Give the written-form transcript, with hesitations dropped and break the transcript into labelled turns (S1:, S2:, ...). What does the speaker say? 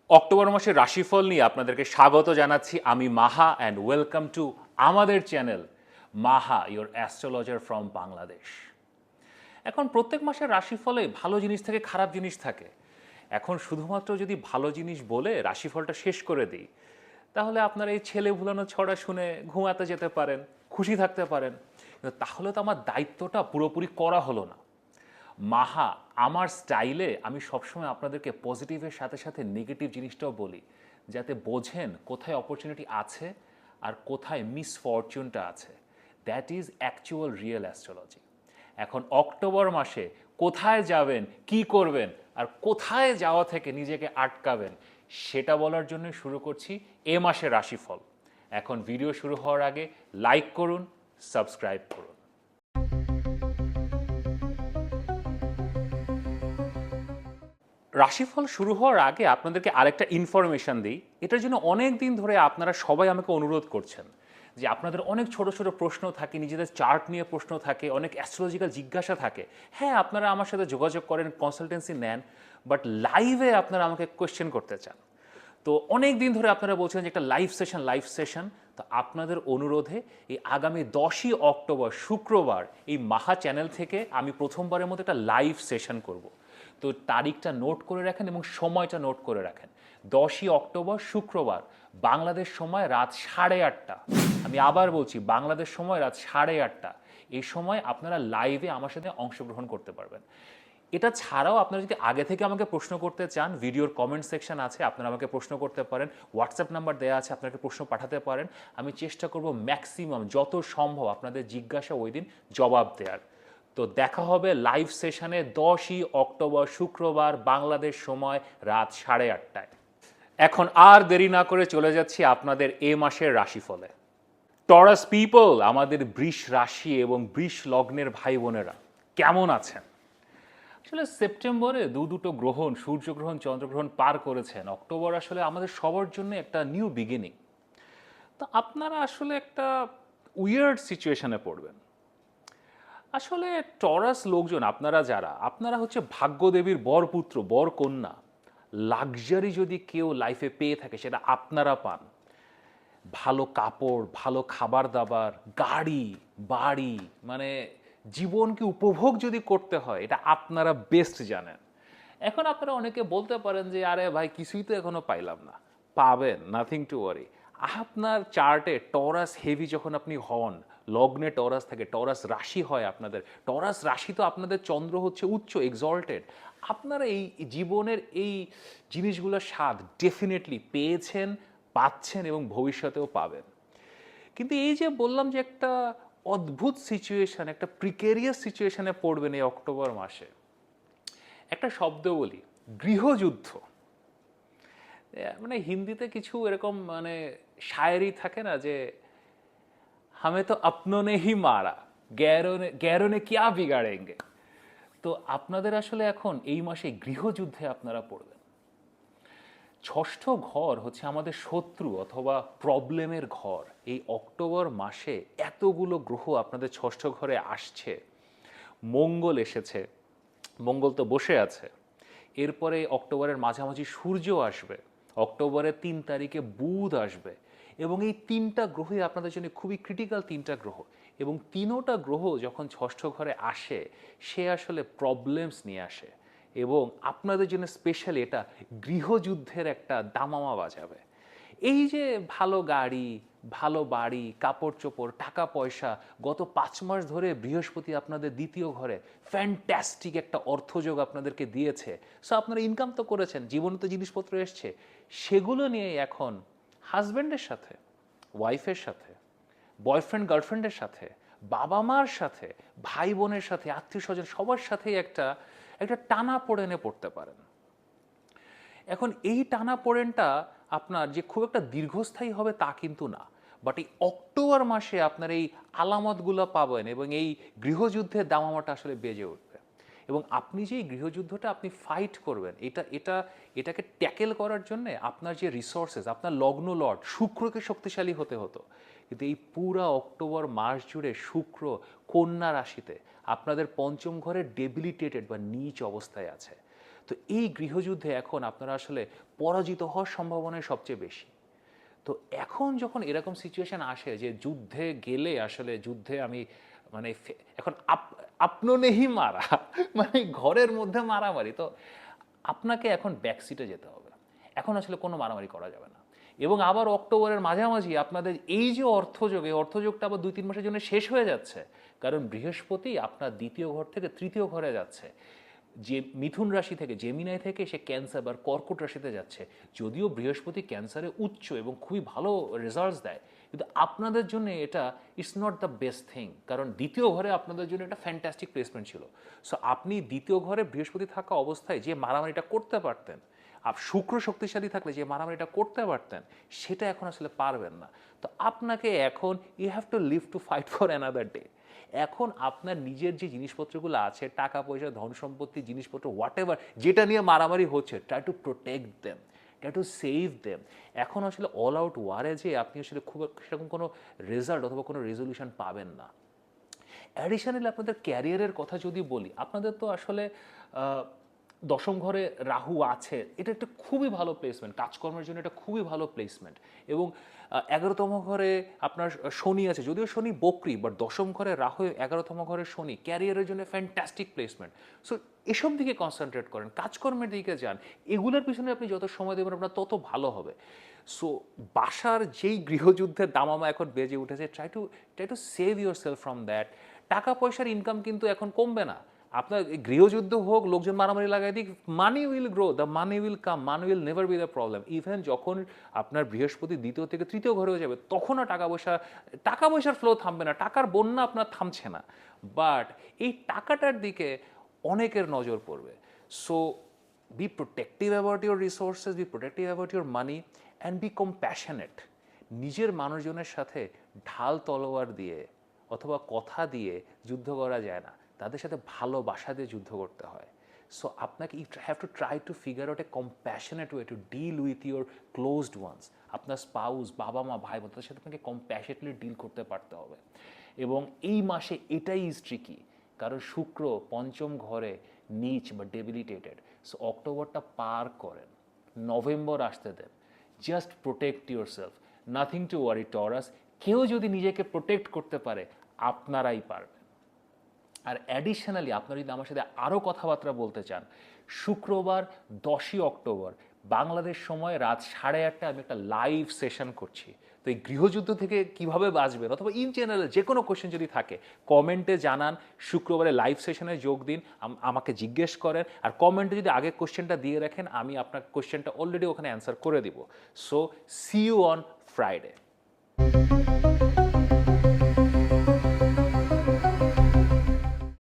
S1: October মাসের রাশিফল নিয়ে আপনাদেরকে স্বাগত জানাচ্ছি। আমি মাহা অ্যান্ড ওয়েলকাম টু আমাদের channel Maha your astrologer from Bangladesh. এখন প্রত্যেক মাসের রাশিফলে ভালো জিনিস থাকে, খারাপ জিনিস থাকে। এখন শুধুমাত্র যদি ভালো জিনিস বলে রাশিফলটা শেষ করে দিই, তাহলে আপনারা এই ছেলে ভুলানো ছড়া শুনে ঘুমাতে যেতে পারেন, খুশি থাকতে পারেন, কিন্তু তাহলে তো আমার দায়িত্বটা পুরোপুরি করা হলো না। মাহা আমার স্টাইলে আমি সবসময় আপনাদেরকে পজিটিভের সাথে সাথে নেগেটিভ জিনিসটাও বলি, যাতে বোঝেন কোথায় অপরচুনিটি আছে আর কোথায় মিসফরচুনটা আছে। That is actual real astrology. এখন অক্টোবর মাসে কোথায় যাবেন, কি করবেন, আর কোথায় যাওয়া থেকে নিজেকে আটকাবেন, সেটা বলার জন্য শুরু করছি এ মাসের রাশিফল। এখন ভিডিও শুরু হওয়ার আগে লাইক করুন, সাবস্ক্রাইব করুন। রাশিফল শুরু হওয়ার আগে আপনাদেরকে আরেকটা ইনফরমেশন দিই। এটার জন্য অনেক দিন ধরে আপনারা সবাই আমাকে অনুরোধ করছেন যে আপনাদের অনেক ছোট ছোট প্রশ্ন থাকে, নিজেদের চার্ট নিয়ে প্রশ্ন থাকে, অনেক অ্যাস্ট্রোলজিক্যাল জিজ্ঞাসা থাকে। হ্যাঁ, আপনারা আমার সাথে যোগাযোগ করেন, কনসালটেন্সি নেন, বাট লাইভে আপনারা আমাকে কোয়েশ্চেন করতে চান। তো অনেক দিন ধরে আপনারা বলছেন যে একটা লাইভ সেশন। তো আপনাদের অনুরোধে এই আগামী 10ই অক্টোবর শুক্রবার এই মাহা চ্যানেল থেকে আমি প্রথমবারের মতো একটা লাইভ সেশন করব। তো তারিখটা নোট করে রাখেন এবং সময়টা নোট করে রাখেন। 10ই অক্টোবর শুক্রবার, বাংলাদেশ সময় রাত 8:30। আমি আবার বলছি, বাংলাদেশ সময় রাত 8:30। এই সময় আপনারা লাইভে আমার সাথে অংশগ্রহণ করতে পারবেন। এটা ছাড়াও আপনারা যদি আগে থেকে আমাকে প্রশ্ন করতে চান, ভিডিওর কমেন্ট সেকশন আছে, আপনারা আমাকে প্রশ্ন করতে পারেন, হোয়াটসঅ্যাপ নাম্বার দেওয়া আছে, আপনাকে প্রশ্ন পাঠাতে পারেন। আমি চেষ্টা করব ম্যাক্সিমাম যত সম্ভব আপনাদের জিজ্ঞাসা ওই দিন জবাব দেওয়ার। তো দেখা হবে লাইভ সেশনে 10ই অক্টোবর শুক্রবার, বাংলাদেশ সময় রাত 8:30। এখন আর দেরি না করে চলে যাচ্ছি আপনাদের এ মাসের রাশিফলে। টরাস পিপল, আমাদের বৃষ রাশি এবং বৃষ লগ্নের ভাই বোনেরা কেমন আছেন? আসলে সেপ্টেম্বরে দুটো গ্রহণ, সূর্যগ্রহণ চন্দ্রগ্রহণ পার করেছেন। অক্টোবর আসলে আমাদের সবার জন্য একটা নিউ বিগিনিং। তো আপনারা আসলে একটা উইয়ার্ড সিচুয়েশনে পড়বেন। আসলে টরাস লোকজন, আপনারা হচ্ছে ভাগ্যদেবীর বরপুত্র, বর কন্যা। লাক্সারি যদি কেউ লাইফে পেয়ে থাকে সেটা আপনারা পান। ভালো কাপড়, ভালো খাবার দাবার, গাড়ি, বাড়ি, মানে জীবনকে উপভোগ যদি করতে হয়, এটা আপনারা বেস্ট জানেন। এখন আপনারা অনেকে বলতে পারেন যে আরে ভাই, কিছুই তো এখনো পাইলাম না। পাবেন, নাথিং টু ওয়ারি। আপনার চার্টে টরাস হেভি যখন আপনি হন, লগ্নে টরাস থাকে, টরাস রাশি হয় আপনাদের, টরাস রাশি তো আপনাদের চন্দ্র হচ্ছে উচ্চ, এক্সল্টেড। আপনারা এই জীবনের এই জিনিসগুলোর স্বাদ ডেফিনেটলি পেয়েছেন, পাচ্ছেন এবং ভবিষ্যতেও পাবেন। কিন্তু এই যে বললাম যে একটা অদ্ভুত সিচুয়েশন, একটা প্রিকেরিয়াস সিচুয়েশনে পড়বেন এই অক্টোবর মাসে। একটা শব্দ বলি, গৃহযুদ্ধ। মানে হিন্দিতে কিছু এরকম মানে শায়েরি থাকে না, যে হামে তো আপনো নে হি মারা, গ্যারো নে কিয়া বিগাড়েঙ্গে। তো আপনাদের আসলে এখন এই মাসে গৃহযুদ্ধে আপনারা পড়বেন। ষষ্ঠ ঘর হচ্ছে আমাদের শত্রু অথবা প্রবলেমের ঘর। এই অক্টোবর মাসে এতগুলো গ্রহ আপনাদের ষষ্ঠ ঘরে আসছে। মঙ্গল এসেছে, মঙ্গল তো বসে আছে। এরপরে অক্টোবরের মাঝামাঝি সূর্য আসবে, অক্টোবরের 3 তারিখে বুধ আসবে। এবং এই তিনটা গ্রহই আপনাদের জন্য খুবই ক্রিটিক্যাল তিনটা গ্রহ। এবং তিনোটা গ্রহ যখন ষষ্ঠ ঘরে আসে, সে আসলে প্রবলেমস নিয়ে আসে। এবং আপনাদের জন্য স্পেশালি এটা গৃহযুদ্ধের একটা দামামা বাজাবে। এই যে ভালো গাড়ি, ভালো বাড়ি, কাপড় চোপড়, টাকা পয়সা, গত 5 মাস ধরে বৃহস্পতি আপনাদের দ্বিতীয় ঘরে ফ্যান্টাস্টিক একটা অর্থযোগ আপনাদেরকে দিয়েছে। সো আপনারা ইনকাম তো করেছেন, জীবনে তো জিনিসপত্র এসছে, সেগুলো নিয়ে এখন হাজব্যান্ডের সাথে, ওয়াইফের সাথে, বয়ফ্রেন্ড গার্লফ্রেন্ডের সাথে, বাবা মার সাথে, ভাই বোনের সাথে, আত্মীয় স্বজন সবার সাথেই একটা একটা টানা পড়েনে পড়তে পারেন। এখন এই টানাপোড়েনটা আপনার যে খুব একটা দীর্ঘস্থায়ী হবে তা কিন্তু না, বাট এই অক্টোবর মাসে আপনার এই আলামতগুলো পাবেন এবং এই গৃহযুদ্ধের দামামাটা আসলে বেজে উঠবে। এবং আপনি যে এই গৃহযুদ্ধটা আপনি ফাইট করবেন, এটাকে ট্যাকেল করার জন্য আপনার যে রিসোর্সেস, আপনার লগ্ন লর্ড শুক্রকে শক্তিশালী হতে হতো। কিন্তু এই পুরা অক্টোবর মাস জুড়ে শুক্র কন্যা রাশিতে আপনাদের পঞ্চম ঘরে ডেবিলিটেটেড বা নীচ অবস্থায় আছে। তো এই গৃহযুদ্ধে এখন আপনারা আসলে পরাজিত হওয়ার সম্ভাবনাই সবচেয়ে বেশি। তো এখন যখন এরকম সিচুয়েশন আসে যে যুদ্ধে গেলে আসলে যুদ্ধে আমি মানে এখন আপনো নেহি মারা মানে ঘরের মধ্যে মারামারি, তো আপনাকে এখন ব্যাকসিটে যেতে হবে। এখন আসলে কোনো মারামারি করা যাবে না। এবং আবার অক্টোবরের মাঝামাঝি আপনাদের এই যে অর্থযোগ, এই অর্থযোগটা আবার 2-3 মাসের জন্য শেষ হয়ে যাচ্ছে, কারণ বৃহস্পতি আপনার দ্বিতীয় ঘর থেকে তৃতীয় ঘরে যাচ্ছে। যে মিথুন রাশি থেকে জেমিনাই থেকে সে ক্যান্সার বা কর্কট রাশিতে যাচ্ছে। যদিও বৃহস্পতি ক্যান্সারে উচ্চ এবং খুবই ভালো রেজাল্টস দেয়, কিন্তু আপনাদের জন্য এটা it's not the best thing, কারণ দ্বিতীয় ঘরে আপনাদের জন্য এটা ফ্যান্টাস্টিক প্লেসমেন্ট ছিল। সো আপনি দ্বিতীয় ঘরে বৃহস্পতি থাকা অবস্থায় যে মারামারিটা করতে পারতেন, শুক্র শক্তিশালী থাকলে যে মারামারিটা করতে পারতেন, সেটা এখন আসলে পারবেন না। তো আপনাকে এখন you have to live to fight for another day. এখন আপনার নিজের যে জিনিসপত্রগুলো আছে, টাকা পয়সা, ধন সম্পত্তি, জিনিসপত্র, হোয়াট এভার, যেটা নিয়ে মারামারি হচ্ছে, try to protect them, try to save them. এখন আসলে অল আউট ওয়ারে যে আপনি আসলে খুব সেরকম কোনো রেজাল্ট অথবা কোনো রেজলিউশন পাবেন না। অ্যাডিশনালি আপনাদের ক্যারিয়ারের কথা যদি বলি, আপনাদের তো আসলে দশম ঘরে রাহু আছে, এটা একটা খুবই ভালো প্লেসমেন্ট, কাজকর্মের জন্য এটা খুবই ভালো প্লেসমেন্ট। এবং 11তম ঘরে আপনার শনি আছে, যদিও শনি বকরি, বাট দশম ঘরে রাহু, 11তম ঘরে শনি, ক্যারিয়ারের জন্য ফ্যান্টাস্টিক প্লেসমেন্ট। সো এসব দিকে কনসেন্ট্রেট করেন, কাজকর্মের দিকে যান, এগুলোর পিছনে আপনি যত সময় দেবেন আপনার তত ভালো হবে। সো বাসার যেই গৃহযুদ্ধের দামামা এখন বেজে উঠেছে, try to save your self from that. টাকা পয়সার ইনকাম কিন্তু এখন কমবে না। আপনার গৃহযুদ্ধ হোক, লোকজন মারামারি লাগাই দিক, money will grow, the money will come, money will never be the problem. Even যখন আপনার বৃহস্পতি দ্বিতীয় থেকে তৃতীয় ঘরে হয়ে যাবে, তখনও টাকা পয়সার ফ্লো থামবে না, টাকার বন্যা আপনার থামছে না, বাট এই টাকাটার দিকে অনেকের নজর পড়বে। So be protective about your resources, be protective about your money, and be compassionate. নিজের মানুষজনের সাথে ঢাল তলোয়ার দিয়ে অথবা কথা দিয়ে যুদ্ধ করা যায় না, তাদের সাথে ভালোবাসা দিয়ে যুদ্ধ করতে হয়। সো আপনাকে you have to try to figure out a compassionate way to deal with your closed ones. আপনার স্পাউস, বাবা মা, ভাই বোন, তাদের সাথে আপনাকে কম্প্যাশনেটলি ডিল করতে পারতে হবে। এবং এই মাসে এটাই ইজ ট্রিকি, কারণ শুক্র পঞ্চম ঘরে নিচ বা ডেবিলিটেটেড। সো অক্টোবরটা পার করেন, নভেম্বর আসতে দেন, just protect yourself, nothing to worry Taurus. কেউ যদি নিজেকে প্রোটেক্ট করতে পারে, আপনারাই পারবেন। আর অ্যাডিশনালি আপনারা যদি আমার সাথে আরও কথাবার্তা বলতে চান, শুক্রবার 10ই অক্টোবর বাংলাদেশ সময় রাত 8:30 আমি একটা লাইভ সেশন করছি। তো এই গৃহযুদ্ধ থেকে কিভাবে বাঁচবেন অথবা ইন জেনারেল যে কোনো কোয়েশ্চেন যদি থাকে, কমেন্টে জানান। শুক্রবারে লাইভ সেশনে যোগ দিন, আমাকে জিজ্ঞেস করেন, আর কমেন্টে যদি আগে কোয়েশ্চেনটা দিয়ে রাখেন, আমি আপনার কোয়েশ্চেনটা অলরেডি ওখানে অ্যান্সার করে দিব। So see you on Friday.